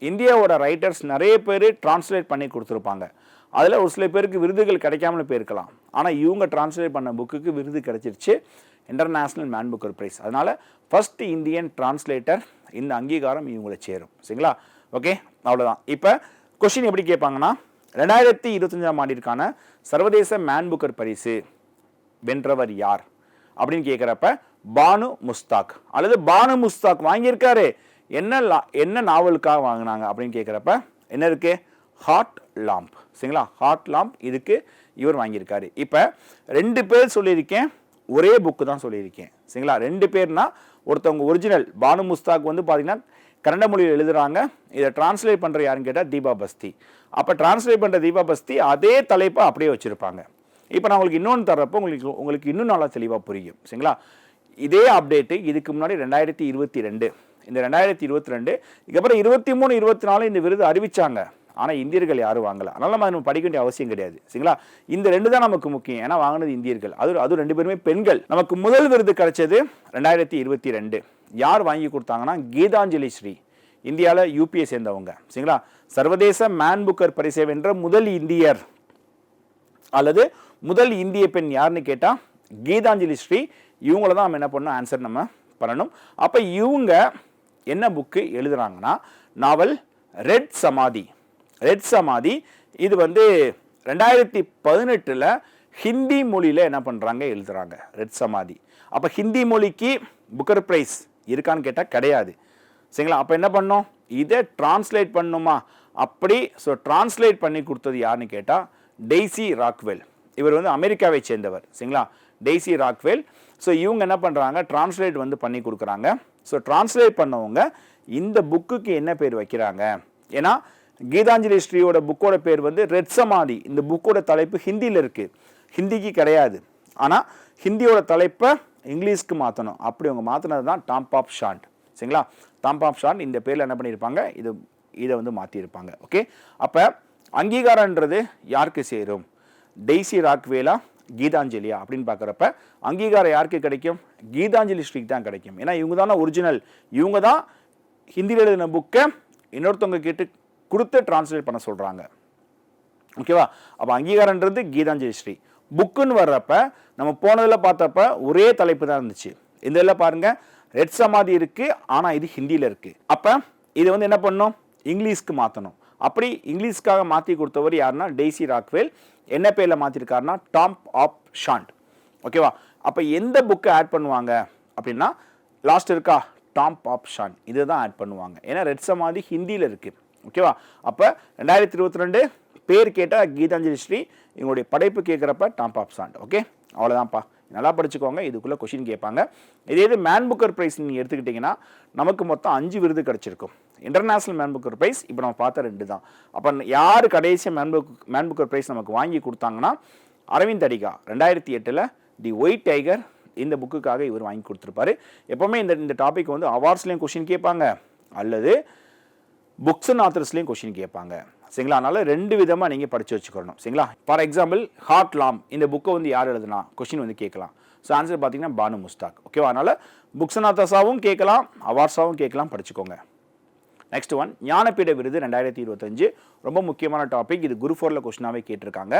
இந்தியாவோட ரைட்டர்ஸ் நிறைய பேர் டிரான்ஸ்லேட் பண்ணி கொடுத்துருப்பாங்க. அதில் ஒரு சில பேருக்கு விருதுகள் கிடைக்காமலும் போயிருக்கலாம். ஆனால் இவங்க டிரான்ஸ்லேட் பண்ண புக்குக்கு விருது கிடைச்சிருச்சு, இன்டர்நேஷ்னல் மேன் புக்கர் ப்ரைஸ். அதனால் ஃபர்ஸ்ட் இந்தியன் டிரான்ஸ்லேட்டர் இந்த அங்கீகாரம் இவங்களை சேரும். சரிங்களா? ஓகே, அவ்வளோதான். இப்போ கொஸ்டின் எப்படி கேட்பாங்கன்னா, 2025ஆம் ஆண்டிற்கான சர்வதேச மேன் புக்கர் பரிசு வென்றவர் யார் அப்படின்னு கேட்குறப்ப பானு முஸ்தாக் அல்லது பானு முஸ்தாக் வாங்கியிருக்காரு. என்ன நாவலுக்காக வாங்கினாங்க அப்படின்னு கேட்குறப்ப என்ன இருக்கு? Hot lamp. சரிங்களா? ஹாட் லாம்ப் இதுக்கு இவர் வாங்கியிருக்காரு. இப்போ 2 பேர் சொல்லியிருக்கேன், ஒரே புக்கு தான் சொல்லியிருக்கேன். சரிங்களா? 2 பேர்னா ஒருத்தவங்க ஒரிஜினல் பானு முஸ்தாக் வந்து பார்த்தீங்கன்னா கன்னட மொழியில் எழுதுறாங்க. இதை டிரான்ஸ்லேட் பண்ணுற யாருன்னு கேட்டால் தீபா பஸ்தி. அப்போ டிரான்ஸ்லேட் பண்ணுற தீபா பஸ்தி அதே தலைப்பை அப்படியே வச்சுருப்பாங்க. இப்போ நான் உங்களுக்கு இன்னொன்று தர்றப்போ உங்களுக்கு இன்னும் நல்லா தெளிவாக புரியும். சரிங்களா? இதே அப்டேட்டு இதுக்கு முன்னாடி 2022, இந்த 2022 இதுக்கப்புறம் 23, 24 இந்த விருது அறிவிச்சாங்க. ஆனால் இந்தியர்கள் யாரும் வாங்கலை. அதனால நம்ம படிக்க வேண்டிய அவசியம் கிடையாது. சரிங்களா? இந்த 2 தான் நமக்கு முக்கியம். ஏன்னா வாங்கினது இந்தியர்கள், அது 2 பேருமே பெண்கள். நமக்கு முதல் விருது கிடைச்சது 2022. யார் வாங்கி கொடுத்தாங்கன்னா கீதாஞ்சலி ஸ்ரீ, இந்தியாவில் யூபியை சேர்ந்தவங்க. சரிங்களா? சர்வதேச மேன் புக்கர் பரிசை வென்ற முதல் இந்தியர் அல்லது முதல் இந்திய பெண் யாருன்னு கேட்டால் கீதாஞ்சலி ஸ்ரீ. இவங்கள தான் நம்ம என்ன பண்ணணும், ஆன்சர் நம்ம பண்ணணும். அப்போ இவங்க என்ன புக்கு எழுதுறாங்கன்னா நாவல் ரெட் சமாதி. ரெட் சமாதி இது வந்து 2018 ஹிந்தி மொழியில் என்ன பண்ணுறாங்க, எழுதுறாங்க ரெட் சமாதி. அப்போ ஹிந்தி மொழிக்கு புக்கர் பிரைஸ் இருக்கான்னு கேட்டால் கிடையாது. சரிங்களா? அப்போ என்ன பண்ணோம், இதை டிரான்ஸ்லேட் பண்ணுமா? அப்படி டிரான்ஸ்லேட் பண்ணி கொடுத்தது யாருன்னு கேட்டால் டெய்சி ராக்வெல். இவர் வந்து அமெரிக்காவை சேர்ந்தவர். சரிங்களா? Daisy Rockwell. இவங்க என்ன பண்ணுறாங்க, டிரான்ஸ்லேட் வந்து பண்ணி கொடுக்குறாங்க. டிரான்ஸ்லேட் பண்ணவங்க இந்த புக்குக்கு என்ன பேர் வைக்கிறாங்க? ஏன்னா கீதாஞ்சலி ஸ்ரீயோட புக்கோட பேர் வந்து ரெட் சமாதி. இந்த புக்கோட தலைப்பு ஹிந்தியில் இருக்குது, ஹிந்திக்கு கிடையாது. ஆனால் ஹிந்தியோட தலைப்பை இங்கிலீஷ்க்கு மாற்றணும். அப்படி அவங்க மாற்றினது தான் டாம்ப் ஆஃப் ஷாண்ட். சரிங்களா? டாம்ப் ஆஃப் ஷாண்ட் இந்த பேரில் என்ன பண்ணியிருப்பாங்க, இதை வந்து மாற்றியிருப்பாங்க. ஓகே, அப்போ அங்கீகாரன்றது யாருக்கு சேரும்? டெய்சி ராக்வேலா, கீதாஞ்சலியா அப்படின்னு பார்க்குறப்ப அங்கீகாரம் யாருக்கு கிடைக்கும்? கீதாஞ்சலி ஸ்ரீக்கு தான் கிடைக்கும். ஏன்னா இவங்க தானே ஒரிஜினல். இவங்க தான் ஹிந்தியில் எழுதின புக்கை இன்னொருத்தவங்க கேட்டு கொடுத்து டிரான்ஸ்லேட் பண்ண சொல்கிறாங்க. ஓகேவா? அப்போ அங்கீகாரன்றது கீதாஞ்சலி ஸ்ரீ. புக்குன்னு வர்றப்ப நம்ம போனதில் பார்த்தப்ப ஒரே தலைப்பு தான் இருந்துச்சு. இந்த இதில் பாருங்கள் ரெட் சமாதி இருக்குது, ஆனால் இது ஹிந்தியில் இருக்குது. அப்போ இதை வந்து என்ன பண்ணணும், இங்கிலீஷ்க்கு மாற்றணும். அப்படி இங்கிலீஷ்க்காக மாற்றி கொடுத்தவர் யாருன்னா டெய்சி ராக்வெல். என்ன பேரில் மாற்றிருக்காருன்னா டாம்ப் ஆஃப் ஷாண்ட். ஓகேவா? அப்போ எந்த புக்கை ஆட் பண்ணுவாங்க அப்படின்னா லாஸ்ட் இருக்கா டாம்ப் ஆஃப் ஷாண்ட், இதை தான் ஆட் பண்ணுவாங்க. ஏன்னா ரெட் சமாதி ஹிந்தியில் இருக்குது. ஓகேவா? அப்போ 2022 பேர் கேட்டால் கீதாஞ்சலி ஸ்ரீ, இவங்களுடைய படைப்பு கேட்குறப்ப டாம்ப் ஆஃப் ஷாண்ட். ஓகே, அவ்வளோதான்ப்பா. நல்லா படிச்சுக்கோங்க, இதுக்குள்ளே கொஷின் கேட்பாங்க. இதே மேன் புக்கர் ப்ரைஸ் நீங்கள் எடுத்துக்கிட்டிங்கன்னா நமக்கு மொத்தம் 5 விருது கிடச்சிருக்கும். இன்டர்நேஷ்னல் மேன் புக்கர் ப்ரைஸ் இப்போ நம்ம பார்த்த 2 தான். அப்போ யார் கடைசியாக மேன் புக்கர் ப்ரைஸ் நமக்கு வாங்கி கொடுத்தாங்கன்னா Aravind Adiga 2008 The White Tiger இந்த புக்குக்காக இவர் வாங்கி கொடுத்துருப்பாரு. எப்போவுமே இந்த டாபிக் வந்து அவார்ட்ஸ்லேயும் கொஷின் கேட்பாங்க அல்லது புக்ஸ் அண்ட் ஆத்தர்ஸ்லேயும் கொஷின் கேட்பாங்க. சரிங்களா? அதனால 2 விதமாக நீங்கள் படித்து வச்சுக்கணும். சரிங்களா? ஃபார் எக்ஸாம்பிள் ஹாட் லாம் இந்த புக்கை வந்து யார் எழுதுனா கொஷின் வந்து கேட்கலாம். ஆன்சர் பார்த்தீங்கன்னா பானு முஸ்தாக். ஓகேவா? அதனால் புக்ஸ் அண்ட் ஆத்தர்ஸாகவும் கேட்கலாம், அவார்ட்ஸாகவும் கேட்கலாம், படிச்சுக்கோங்க. நெக்ஸ்ட் ஒன், ஞானபீட விருது 2025 ரொம்ப முக்கியமான டாபிக். இது குரு 4ல் கொஸ்டினாகவே கேட்டிருக்காங்க.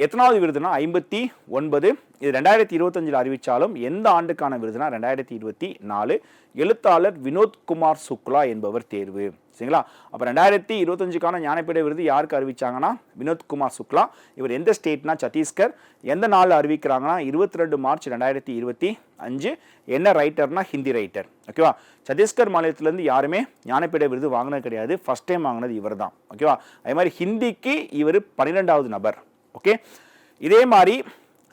எத்தனாவது விருதுனா 59. இது 2025 அறிவித்தாலும் எந்த ஆண்டுக்கான விருதுனா 2024. எழுத்தாளர் வினோத்குமார் சுக்லா என்பவர் தேர்வு. சரிங்களா? அப்போ 2025க்கான ஞானபீட விருது யாருக்கு அறிவிச்சாங்கன்னா வினோத்குமார் சுக்லா. இவர் எந்த ஸ்டேட்னா சத்தீஸ்கர். எந்த நாளில் அறிவிக்கிறாங்கன்னா 22 மார்ச் 2025. என்ன ரைட்டர்னா ஹிந்தி ரைட்டர். ஓகேவா? சத்தீஸ்கர் மாநிலத்திலேருந்து யாருமே ஞானபீட விருது வாங்கினது கிடையாது. ஃபர்ஸ்ட் டைம் வாங்கினது இவர் தான். ஓகேவா? அதே மாதிரி ஹிந்திக்கு இவர் 12வது நபர். ஓகே, இதே மாதிரி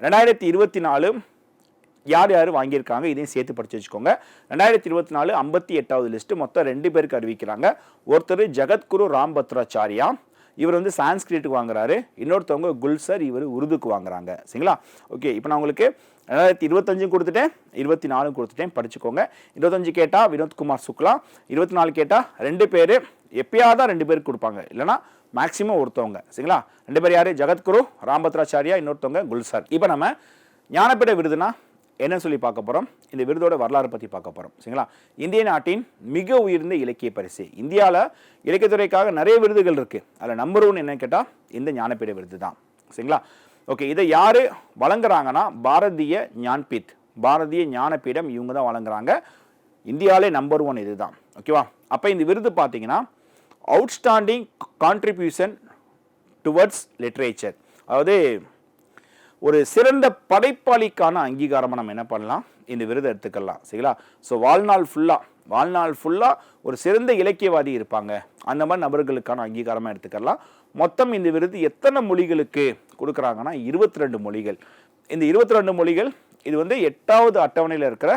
2024 யார் யார் வாங்கியிருக்காங்க இதையும் சேர்த்து படித்து வச்சுக்கோங்க. 2024 58வது லிஸ்ட்டு மொத்தம் 2 பேருக்கு அறிவிக்கிறாங்க. ஒருத்தர் ஜகத்குரு ராம் பத்ராச்சாரியா, இவர் வந்து சான்ஸ்கிரிட்டுக்கு வாங்குறாரு. இன்னொருத்தவங்க குல்சர், இவர் உருதுக்கு வாங்குறாங்க. சரிங்களா? ஓகே, இப்போ நான் உங்களுக்கு 2025 கொடுத்துட்டேன், 24 கொடுத்துட்டேன், படிச்சுக்கோங்க. 25 கேட்டால் வினோத்குமார் சுக்லா, 24 கேட்டால் 2 பேர், எப்பயாவது தான் 2 பேருக்கு கொடுப்பாங்க, இல்லைனா மேக்ஸிமம் ஒருத்தவங்க. சரிங்களா? 2 பேர் யார்? ஜகத்குரு ராம் பத்ராச்சாரியா, இன்னொருத்தவங்க குல்சர். இப்போ நம்ம ஞானபீட விருதுனா என்ன சொல்லி பார்க்க போகிறோம், இந்த விருதோட வரலாறு பற்றி பார்க்க போகிறோம். சரிங்களா? இந்திய நாட்டின் மிக உயர்ந்த இலக்கிய பரிசு. இந்தியாவில் இலக்கியத்துறைக்காக நிறைய விருதுகள் இருக்குது. அதில் நம்பர் 1 என்ன கேட்டால் இந்த ஞானபீட விருது தான். சரிங்களா? ஓகே, இதை யார் வழங்குறாங்கன்னா பாரதிய ஞான்பீட், பாரதிய ஞானபீடம், இவங்க தான் வழங்குறாங்க. இந்தியாவிலே நம்பர் 1 இது தான். ஓகேவா? அப்போ இந்த விருது பார்த்தீங்கன்னா அவுட்ஸ்டாண்டிங் கான்ட்ரிபியூஷன் டுவர்ட்ஸ் லிட்ரேச்சர், அதாவது ஒரு சிறந்த படைப்பாளிக்கான அங்கீகாரமாக நம்ம என்ன பண்ணலாம், இந்த விருதை எடுத்துக்கலாம். சரிங்களா? ஸோ வாழ்நாள் ஃபுல்லாக ஒரு சிறந்த இலக்கியவாதி இருப்பாங்க, அந்த மாதிரி நபர்களுக்கான அங்கீகாரமாக எடுத்துக்கலாம். மொத்தம் இந்த விருது எத்தனை மொழிகளுக்கு கொடுக்குறாங்கன்னா 22 மொழிகள். இந்த 22 மொழிகள் இது வந்து 8வது அட்டவணையில் இருக்கிற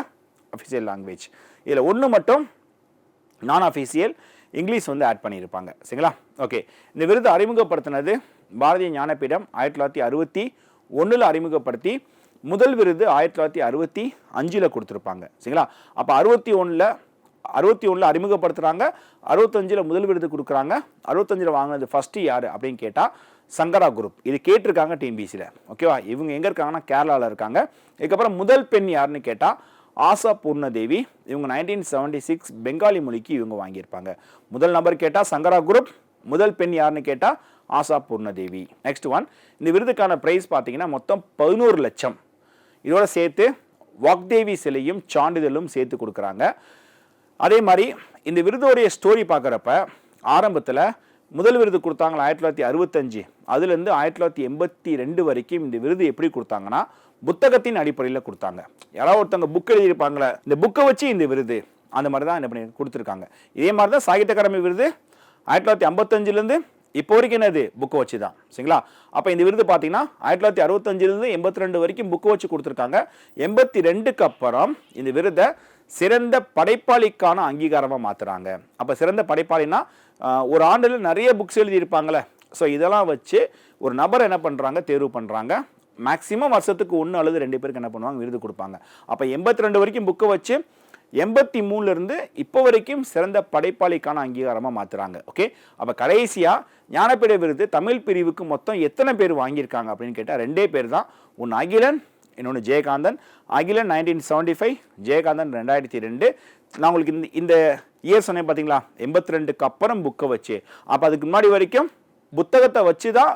அஃபிஷியல் லாங்குவேஜ். இதில் ஒன்று மட்டும் நான் அஃபிஷியல் இங்கிலீஷ் வந்து ஆட் பண்ணியிருப்பாங்க. சரிங்களா? ஓகே. இந்த விருது அறிமுகப்படுத்தினது பாரதிய ஞானபீடம் 1961 அறிமுகப்படுத்தி முதல் விருது 1965 கொடுத்துருப்பாங்க. சரிங்களா? அப்போ 61 அறிமுகப்படுத்துகிறாங்க, 65 முதல் விருது கொடுக்குறாங்க. 65 வாங்கினது ஃபஸ்ட்டு யார் அப்படின்னு கேட்டால் சங்கரா குரூப். இது கேட்டிருக்காங்க டிஎன்பிசியில். ஓகேவா? இவங்க எங்கே இருக்காங்கன்னா கேரளாவில் இருக்காங்க. இதுக்கப்புறம் முதல் பெண் யாருன்னு கேட்டால் ஆசா பூர்ணதேவி. இவங்க 1976 பெங்காலி மொழிக்கு இவங்க வாங்கியிருப்பாங்க. முதல் நபர் கேட்டால் சங்கரா குரூப், முதல் பெண் யாருன்னு கேட்டால் ஆசா பூர்ணதேவி. நெக்ஸ்ட் ஒன், இந்த விருதுக்கான ப்ரைஸ் பார்த்தீங்கன்னா மொத்தம் 11 லட்சம். இதோட சேர்த்து வாக்தேவி சிலையும் சான்றிதழும் சேர்த்து கொடுக்குறாங்க. அதே மாதிரி இந்த விருதோடைய ஸ்டோரி பார்க்குறப்ப ஆரம்பத்தில் முதல் விருது கொடுத்தாங்க 1965, அதுலேருந்து 1982 வரைக்கும் இந்த விருது எப்படி கொடுத்தாங்கன்னா புத்தகத்தின் அடிப்படையில் கொடுத்தாங்க. யாராவது ஒருத்தவங்க புக் எழுதியிருப்பாங்களே, இந்த புக்கை வச்சு இந்த விருது, அந்த மாதிரி தான் என்ன பண்ணி கொடுத்துருக்காங்க. இதே மாதிரி தான் சாகித்ய அகாடமி விருது 1955லேருந்து இப்போ வரைக்கும் என்னது புக்கை வச்சு தான். சரிங்களா? அப்போ இந்த விருது பார்த்தீங்கன்னா 1965லேருந்து 82 வரைக்கும் புக்கை வச்சு கொடுத்துருக்காங்க. 82க்கு அப்புறம் இந்த விருதை சிறந்த படைப்பாளிக்கான அங்கீகாரமாக மாற்றுறாங்க. அப்போ சிறந்த படைப்பாளினா ஒரு ஆண்டில் நிறைய புக்ஸ் எழுதியிருப்பாங்களே, ஸோ இதெல்லாம் வச்சு ஒரு நபர் என்ன பண்ணுறாங்க, தேர்வு பண்ணுறாங்க. மேக்ஸிமம் வருஷத்துக்கு 1 அல்லது 2 பேருக்கு என்ன பண்ணுவாங்க, விருது கொடுப்பாங்க. அப்போ 82 வரைக்கும் புக்கை வச்சு 83லேருந்து இப்போ வரைக்கும் சிறந்த படைப்பாளிக்கான அங்கீகாரமாக மாற்றுறாங்க. ஓகே. அப்போ கடைசியாக ஞானபீட விருது தமிழ் பிரிவுக்கு மொத்தம் எத்தனை பேர் வாங்கியிருக்காங்க அப்படின்னு கேட்டால் 2 பேர் தான். ஒன்று அகிலன், இன்னொன்று ஜெயகாந்தன். அகிலன் 1975, ஜெயகாந்தன் 2002. நான் உங்களுக்கு இந்த இயர் சொன்னேன் பார்த்தீங்களா, 82க்கு அப்புறம் புக்கை வச்சு. அப்போ அதுக்கு முன்னாடி வரைக்கும் புத்தகத்தை வச்சு தான்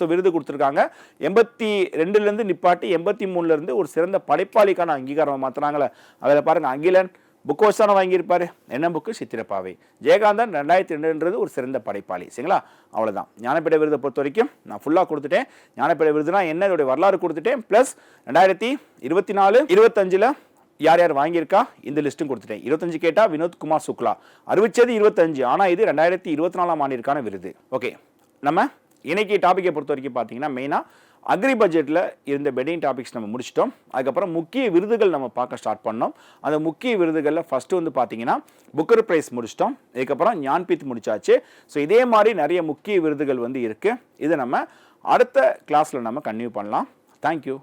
விருது கொடுத்துருக்காங்க. 82லேருந்து நிப்பாட்டி 83லேருந்து ஒரு சிறந்த படைப்பாளிக்கான அங்கீகாரம் மாற்றுறாங்களே, அதில் பாருங்கள் அகிலன் புக்கு வச்சு தானே வாங்கியிருப்பாரு. என்ன புக்கு? சித்திரப்பாவை. ஜெயகாந்தன் 2002ன்றது ஒரு சிறந்த படைப்பாளி. சரிங்களா? அவ்வளோதான். ஞானபீட விருதை பொறுத்த வரைக்கும் நான் ஃபுல்லாக கொடுத்துட்டேன். ஞானபீட விருதுனா என்ன, இதோடைய வரலாறு கொடுத்துட்டேன். ப்ளஸ் 2024, 25 யார் யார் வாங்கியிருக்கா இந்த லிஸ்ட்டும் கொடுத்துட்டேன். 25 கேட்டால் வினோத்குமார் சுக்லா, அறிவிச்சது 25, ஆனால் இது 2024 ஆண்டிற்கான விருது. ஓகே. நம்ம இன்னைக்கு டாப்பிக்கை பொறுத்த வரைக்கும் பார்த்தீங்கன்னா மெயினாக அக்ரி பட்ஜெட்டில் இருந்த பெட்டிங் டாபிக்ஸ் நம்ம முடிச்சிட்டோம். அதுக்கப்புறம் முக்கிய விருதுகள் நம்ம பார்க்க ஸ்டார்ட் பண்ணோம். அந்த முக்கிய விருதுகளில் ஃபஸ்ட்டு வந்து பார்த்தீங்கன்னா புக்கர் ப்ரைஸ் முடிச்சிட்டோம். இதுக்கப்புறம் ஞான்பீத் முடிச்சாச்சு. ஸோ இதே மாதிரி நிறைய முக்கிய விருதுகள் வந்து இருக்குது. இதை நம்ம அடுத்த கிளாஸில் நம்ம கன்டினியூ பண்ணலாம். தேங்க்யூ.